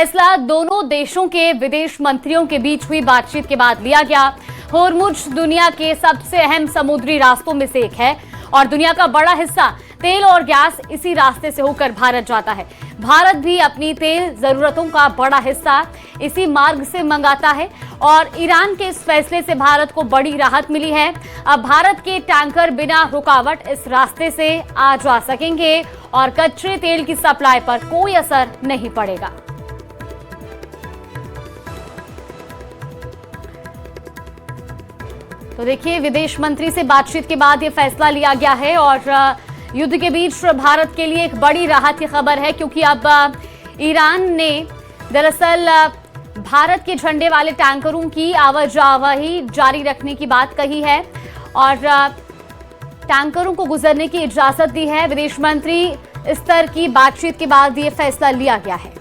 फैसला दोनों देशों के विदेश मंत्रियों के बीच हुई बातचीत के बाद लिया गया। होर्मुज दुनिया के सबसे अहम समुद्री रास्तों में से एक है और दुनिया का बड़ा हिस्सा तेल और गैस इसी रास्ते से होकर भारत जाता है। भारत भी अपनी तेल जरूरतों का बड़ा हिस्सा इसी मार्ग से मंगाता है और ईरान के इस फैसले से भारत को बड़ी राहत मिली है। अब भारत के टैंकर बिना रुकावट इस रास्ते से आ जा सकेंगे और कच्चे तेल की सप्लाई पर कोई असर नहीं पड़ेगा। तो देखिए, विदेश मंत्री से बातचीत के बाद यह फैसला लिया गया है और युद्ध के बीच भारत के लिए एक बड़ी राहत की खबर है, क्योंकि अब ईरान ने दरअसल भारत के झंडे वाले टैंकरों की आवाजाही जारी रखने की बात कही है और टैंकरों को गुजरने की इजाजत दी है। विदेश मंत्री स्तर की बातचीत के बाद यह फैसला लिया गया है।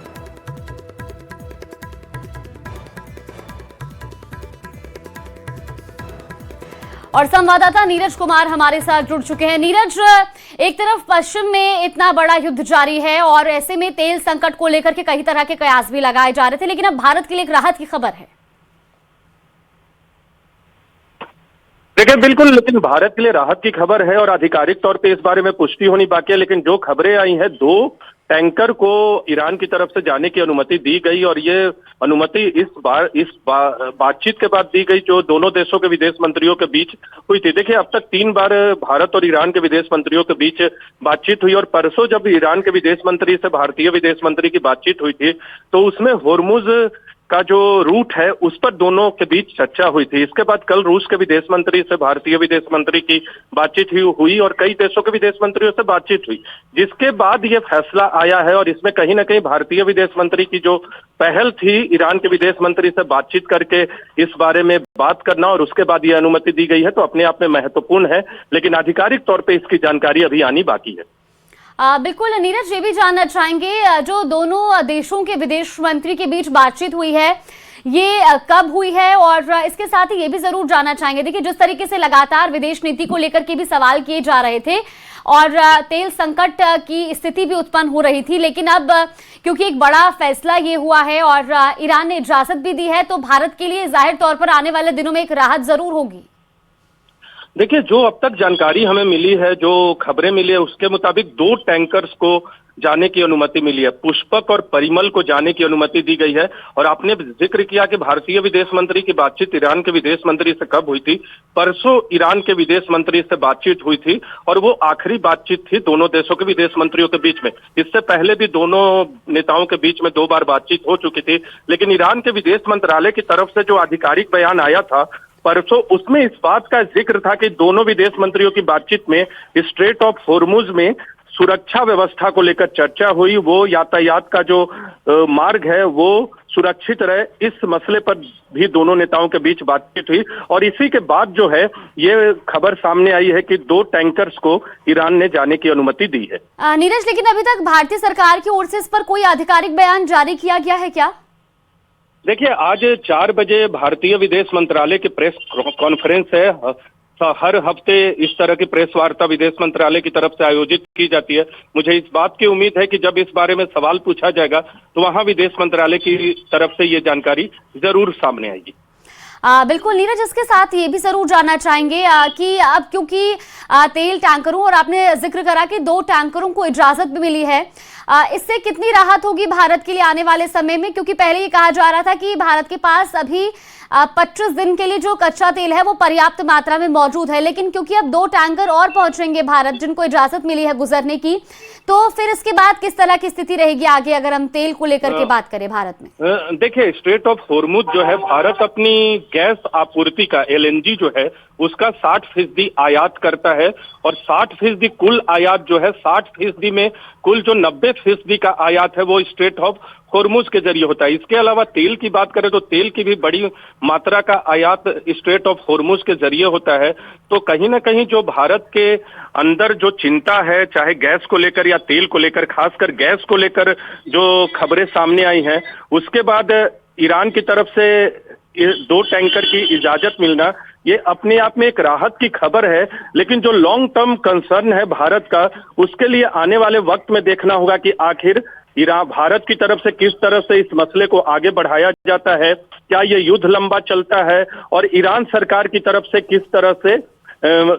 और संवाददाता नीरज कुमार हमारे साथ जुड़ चुके हैं। नीरज, एक तरफ पश्चिम में इतना बड़ा युद्ध जारी है और ऐसे में तेल संकट को लेकर के कई तरह के कयास भी लगाए जा रहे थे, लेकिन अब भारत के लिए एक राहत की खबर है। देखिए, बिल्कुल, लेकिन भारत के लिए राहत की खबर है और आधिकारिक तौर पे इस बारे में पुष्टि होनी बाकी है। लेकिन जो खबरें आई हैं, 2 टैंकर को ईरान की तरफ से जाने की अनुमति दी गई और ये अनुमति इस बातचीत के बाद दी गई जो दोनों देशों के विदेश मंत्रियों के बीच हुई थी। देखिए, अब तक 3 बार भारत और ईरान के विदेश मंत्रियों के बीच बातचीत हुई और परसों जब ईरान के विदेश मंत्री से भारतीय विदेश मंत्री की बातचीत हुई थी तो उसमें होर्मुज का जो रूट है उस पर दोनों के बीच चर्चा हुई थी। इसके बाद कल रूस के विदेश मंत्री से भारतीय विदेश मंत्री की बातचीत हुई और कई देशों के विदेश मंत्रियों से बातचीत हुई, जिसके बाद ये फैसला आया है। और इसमें कहीं ना कहीं भारतीय विदेश मंत्री की जो पहल थी ईरान के विदेश मंत्री से बातचीत करके इस बारे में बात करना और उसके बाद ये अनुमति दी गई है, तो अपने आप में महत्वपूर्ण है। लेकिन आधिकारिक तौर पर इसकी जानकारी अभी आनी बाकी है। बिल्कुल नीरज, ये भी जानना चाहेंगे, जो दोनों देशों के विदेश मंत्री के बीच बातचीत हुई है ये कब हुई है, और इसके साथ ही ये भी जरूर जानना चाहेंगे, देखिए जिस तरीके से लगातार विदेश नीति को लेकर के भी सवाल किए जा रहे थे और तेल संकट की स्थिति भी उत्पन्न हो रही थी, लेकिन अब क्योंकि एक बड़ा फैसला ये हुआ है और ईरान ने इजाजत भी दी है, तो भारत के लिए जाहिर तौर पर आने वाले दिनों में एक राहत जरूर होगी। देखिए, जो अब तक जानकारी हमें मिली है, जो खबरें मिली है, उसके मुताबिक 2 टैंकर्स को जाने की अनुमति मिली है। पुष्पक और परिमल को जाने की अनुमति दी गई है। और आपने जिक्र किया कि भारतीय विदेश मंत्री की बातचीत ईरान के विदेश मंत्री से कब हुई थी। परसों ईरान के विदेश मंत्री से बातचीत हुई थी और वो आखिरी बातचीत थी दोनों देशों के विदेश मंत्रियों के बीच में। इससे पहले भी दोनों नेताओं के बीच में 2 बार बातचीत हो चुकी थी, लेकिन ईरान के विदेश मंत्रालय की तरफ से जो आधिकारिक बयान आया था परसों, उसमें इस बात का जिक्र था कि दोनों विदेश मंत्रियों की बातचीत में स्ट्रेट ऑफ होर्मुज में सुरक्षा व्यवस्था को लेकर चर्चा हुई। वो यातायात का जो मार्ग है वो सुरक्षित रहे, इस मसले पर भी दोनों नेताओं के बीच बातचीत हुई। और इसी के बाद जो है ये खबर सामने आई है कि 2 टैंकर्स को ईरान ने जाने की अनुमति दी है। नीरज, लेकिन अभी तक भारतीय सरकार की ओर से इस पर कोई आधिकारिक बयान जारी किया गया है क्या? देखिए, आज 4 बजे भारतीय विदेश मंत्रालय की प्रेस कॉन्फ्रेंस है। हर हफ्ते इस तरह की प्रेस वार्ता विदेश मंत्रालय की तरफ से आयोजित की जाती है। मुझे इस बात की उम्मीद है कि जब इस बारे में सवाल पूछा जाएगा तो वहां विदेश मंत्रालय की तरफ से ये जानकारी जरूर सामने आएगी। बिल्कुल नीरज, इसके साथ ये भी जरूर जानना चाहेंगे कि अब क्योंकि तेल टैंकरों और आपने जिक्र करा कि 2 टैंकरों को इजाजत भी मिली है, इससे कितनी राहत होगी भारत के लिए आने वाले समय में? क्योंकि पहले ये कहा जा रहा था कि भारत के पास अभी 25 दिन के लिए जो कच्चा तेल है वो पर्याप्त मात्रा में मौजूद है, लेकिन क्योंकि अब 2 टैंकर और पहुंचेंगे भारत जिनको इजाजत मिली है गुजरने की, तो फिर इसके बाद किस तरह की स्थिति रहेगी आगे अगर हम तेल को लेकर के बात करें भारत में? देखिए, स्ट्रेट ऑफ होर्मुज जो है, भारत अपनी गैस आपूर्ति का LNG जो है उसका 60% आयात करता है और 60% कुल आयात जो है 60% में कुल जो 90% का आयात है वो स्ट्रेट ऑफ होर्मुज के जरिए होता है। इसके अलावा तेल की बात करें तो तेल की भी बड़ी मात्रा का आयात स्ट्रेट ऑफ होर्मुज के जरिए होता है। तो कहीं ना कहीं जो भारत के अंदर जो चिंता है, चाहे गैस को लेकर या तेल को लेकर, खासकर गैस को लेकर जो खबरें सामने आई हैं, उसके बाद ईरान की तरफ से 2 टैंकर की इजाजत मिलना ये अपने आप में एक राहत की खबर है। लेकिन जो लॉन्ग टर्म कंसर्न है भारत का, उसके लिए आने वाले वक्त में देखना होगा कि आखिर ईरान भारत की तरफ से किस तरह से इस मसले को आगे बढ़ाया जाता है, क्या ये युद्ध लंबा चलता है और ईरान सरकार की तरफ से किस तरह से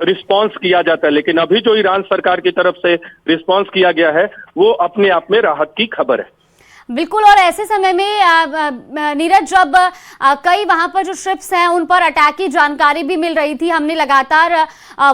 रिस्पांस किया जाता है। लेकिन अभी जो ईरान सरकार की तरफ से रिस्पांस किया गया है वो अपने आप में राहत की खबर है। बिल्कुल, और ऐसे समय में नीरज, जब कई वहां पर जो शिप्स हैं उन पर अटैक की जानकारी भी मिल रही थी, हमने लगातार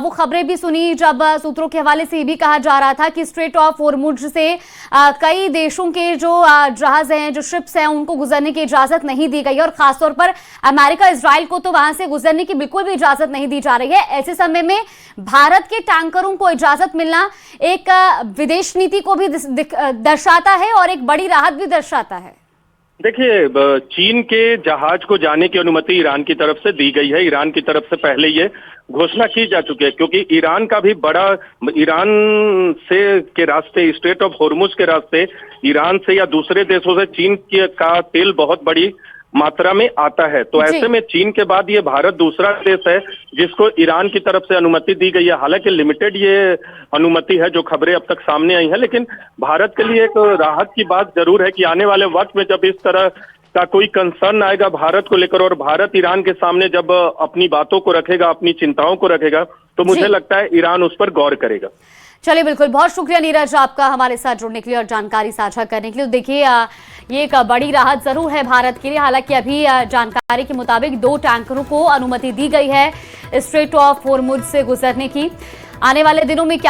वो खबरें भी सुनी जब सूत्रों के हवाले से ये भी कहा जा रहा था कि स्ट्रेट ऑफ होर्मुज से कई देशों के जो जहाज हैं, जो शिप्स हैं, उनको गुजरने की इजाजत नहीं दी गई और खासतौर पर अमेरिका इजराइल को तो वहां से गुजरने की बिल्कुल भी इजाजत नहीं दी जा रही है। ऐसे समय में भारत के टैंकरों को इजाजत मिलना एक विदेश नीति को भी दर्शाता है और एक बड़ी राहत भी दर्शाता है। देखिए, चीन के जहाज को जाने की अनुमति ईरान की तरफ से दी गई है। ईरान की तरफ से पहले ये घोषणा की जा चुकी है, क्योंकि ईरान का भी बड़ा, ईरान से के रास्ते, स्ट्रेट ऑफ होर्मुज के रास्ते ईरान से या दूसरे देशों से चीन का तेल बहुत बड़ी मात्रा में आता है। तो ऐसे में चीन के बाद ये भारत दूसरा देश है जिसको ईरान की तरफ से अनुमति दी गई है। हालांकि लिमिटेड ये अनुमति है, जो खबरें अब तक सामने आई हैं, लेकिन भारत के लिए एक राहत की बात जरूर है कि आने वाले वक्त में जब इस तरह का कोई कंसर्न आएगा भारत को लेकर और भारत ईरान के सामने जब अपनी बातों को रखेगा, अपनी चिंताओं को रखेगा, तो मुझे लगता है ईरान उस पर गौर करेगा। चलिए, बिल्कुल, बहुत शुक्रिया नीरज आपका हमारे साथ जुड़ने के लिए और जानकारी साझा करने के लिए। देखिए, ये एक बड़ी राहत जरूर है भारत के लिए। हालांकि अभी जानकारी के मुताबिक 2 टैंकरों को अनुमति दी गई है स्ट्रेट ऑफ होर्मुज से गुजरने की। आने वाले दिनों में क्या